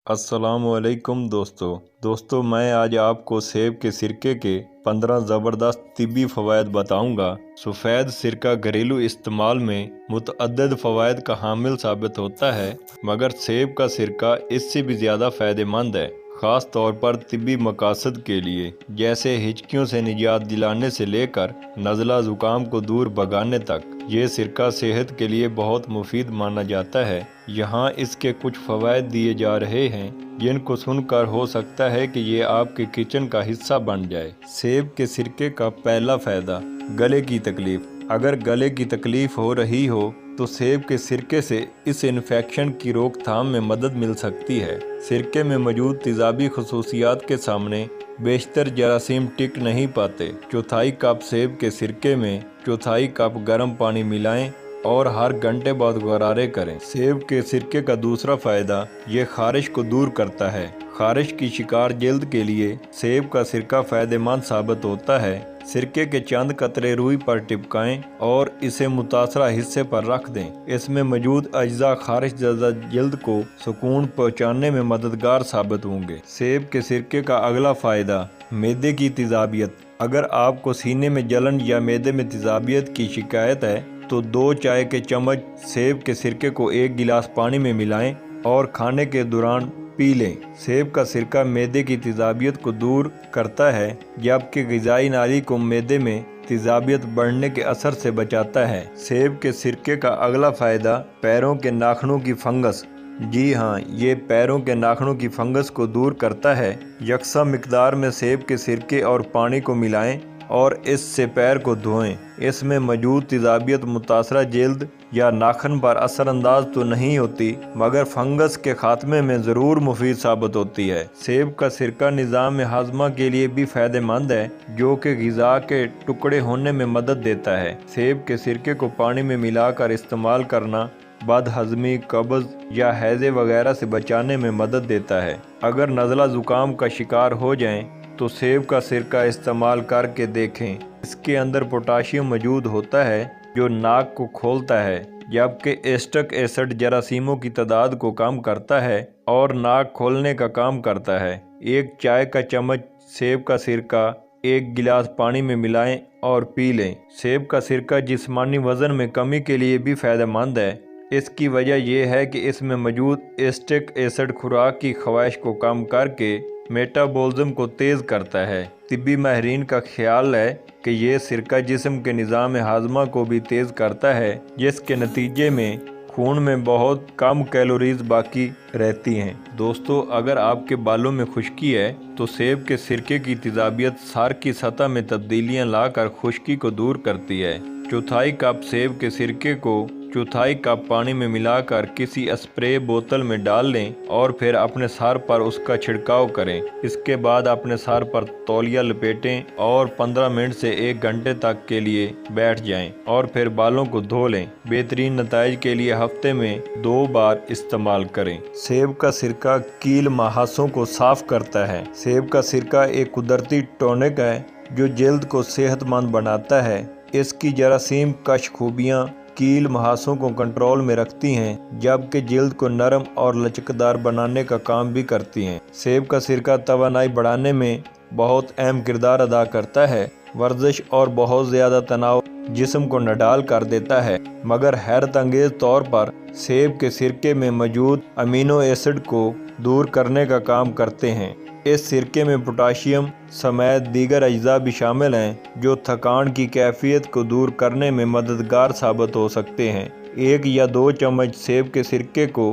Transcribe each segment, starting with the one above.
अस्सलामुअलैकुम दोस्तों मैं आज आपको सेब के सिरके के 15 ज़बरदस्त तिब्बी फ़वायद बताऊंगा। सफ़ेद सिरका घरेलू इस्तेमाल में मुतअद्दिद फ़वायद का हामिल साबित होता है, मगर सेब का सिरका इससे भी ज़्यादा फ़ायदेमंद है, ख़ास तौर पर तिब्बी मकासद के लिए, जैसे हिचकियों से निजात दिलाने से लेकर नज़ला ज़ुकाम को दूर भगाने तक। ये सिरका सेहत के लिए बहुत मुफीद माना जाता है। यहाँ इसके कुछ फ़वायद दिए जा रहे हैं जिनको सुनकर हो सकता है कि ये आपके किचन का हिस्सा बन जाए। सेब के सिरके का पहला फ़ायदा, गले की तकलीफ़। अगर गले की तकलीफ़ हो रही हो तो सेब के सिरके से इस इन्फेक्शन की रोकथाम में मदद मिल सकती है। सिरके में मौजूद तेज़ाबी खसूसियात के सामने बेशतर जरासीम टिक नहीं पाते। चौथाई कप सेब के सिरके में चौथाई कप गर्म पानी मिलाएं और हर घंटे बाद गरारे करें। सेब के सिरके का दूसरा फ़ायदा, ये खारिश को दूर करता है। खारिश की शिकार जल्द के लिए सेब का सिरका फ़ायदेमंद साबित होता है। सिरके के चंद कतरे रुई पर टिपकाएं और इसे मुतासरा हिस्से पर रख दें। इसमें मौजूद अज्जा खारिश ज़दा जल्द को सुकून पहुँचाने में मददगार साबित होंगे। सेब के सिरके का अगला फ़ायदा, मैदे की तेज़ाबियत। अगर आपको सीने में जलन या मैदे में तेज़ाबियत की शिकायत है तो 2 चाय के चम्मच सेब के सिरके को 1 गिलास पानी में मिलाएं और खाने के दौरान पी लें। सेब का सिरका मैदे की तेज़ाबियत को दूर करता है, जबकि ग़िज़ाई नाली को मैदे में तेज़ाबियत बढ़ने के असर से बचाता है। सेब के सिरके का अगला फ़ायदा, पैरों के नाखूनों की फंगस। जी हाँ, ये पैरों के नाखूनों की फंगस को दूर करता है। यकसा मिकदार में सेब के सिरके और पानी को मिलाएं और इससे पैर को धोएं। इसमें मौजूद तेज़ाबियत मुतासरा जल्द या नाखून पर असरअंदाज तो नहीं होती, मगर फंगस के खात्मे में ज़रूर मुफीद साबित होती है। सेब का सिरका निज़ाम हाज़मा के लिए भी फ़ायदेमंद है, जो कि ग़िज़ा के टुकड़े होने में मदद देता है। सेब के सिरके को पानी में मिलाकर इस्तेमाल करना बदहज़मी, कब्ज़ या हैज़े वगैरह से बचाने में मदद देता है। अगर नज़ला ज़ुकाम का शिकार हो जाएं तो सेब का सिरका इस्तेमाल करके देखें। इसके अंदर पोटाशियम मौजूद होता है जो नाक को खोलता है, जबकि एस्टिक एसिड जरासीमों की तादाद को कम करता है और नाक खोलने का काम करता है। 1 चाय का चम्मच सेब का सिरका 1 गिलास पानी में मिलाएं और पी लें। सेब का सिरका जिस्मानी वज़न में कमी के लिए भी फ़ायदेमंद है। इसकी वजह यह है कि इसमें मौजूद एस्टिक एसिड खुराक की ख्वाहिश को कम करके मेटाबॉलिज्म को तेज़ करता है। तिब्बी माहिरीन का ख्याल है कि ये सिरका जिस्म के निज़ाम हाज़मा को भी तेज़ करता है, जिसके नतीजे में खून में बहुत कम कैलोरीज बाकी रहती हैं। दोस्तों, अगर आपके बालों में खुश्की है तो सेब के सिरके की तेज़ाबियत सर की सतह में तब्दीलियां लाकर खुश्की को दूर करती है। चौथाई कप सेब के सिरके को चौथाई कप पानी में मिलाकर किसी स्प्रे बोतल में डाल लें और फिर अपने सर पर उसका छिड़काव करें। इसके बाद अपने सर पर तौलिया लपेटें और 15 मिनट से 1 घंटे तक के लिए बैठ जाएं और फिर बालों को धो लें। बेहतरीन नताइज के लिए हफ्ते में 2 बार इस्तेमाल करें। सेब का सिरका कील महासों को साफ करता है। सेब का सिरका एक कुदरती टॉनिक है जो जल्द को सेहतमंद बनाता है। इसकी जरासीम कश खूबियाँ कील महासों को कंट्रोल में रखती हैं, जबकि जल्द को नरम और लचकदार बनाने का काम भी करती हैं। सेब का सिरका तवानाई बढ़ाने में बहुत अहम किरदार अदा करता है। वर्जिश और बहुत ज़्यादा तनाव जिस्म को नडाल कर देता है, मगर हैरत अंगेज़ तौर पर सेब के सिरके में मौजूद अमीनो एसिड को दूर करने का काम करते हैं। इस सिरके में पोटाशियम समेत दीगर अज्जा भी शामिल हैं जो थकान की कैफियत को दूर करने में मददगार साबित हो सकते हैं। 1 या 2 चम्मच सेब के सिरके को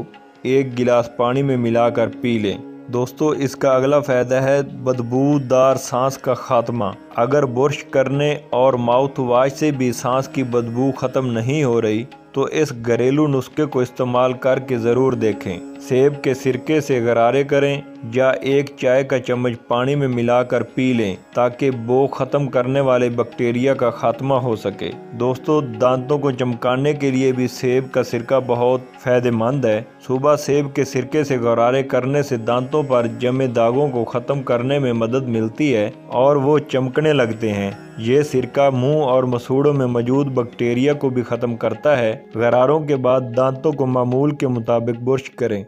1 गिलास पानी में मिलाकर पी लें। दोस्तों, इसका अगला फ़ायदा है बदबूदार सांस का खात्मा। अगर बुर्श करने और माउथ वाश से भी सांस की बदबू ख़त्म नहीं हो रही तो इस घरेलू नुस्खे को इस्तेमाल करके ज़रूर देखें। सेब के सिरके से गरारे करें या 1 चाय का चम्मच पानी में मिलाकर पी लें ताकि बो ख़त्म करने वाले बैक्टीरिया का खात्मा हो सके। दोस्तों, दांतों को चमकाने के लिए भी सेब का सिरका बहुत फ़ायदेमंद है। सुबह सेब के सिरके से गरारे करने से दांतों पर जमे दागों को ख़त्म करने में मदद मिलती है और वो चमकने लगते हैं। ये सिरका मुंह और मसूड़ों में मौजूद बैक्टीरिया को भी ख़त्म करता है। गरारों के बाद दांतों को मामूल के मुताबिक बुर्श करें।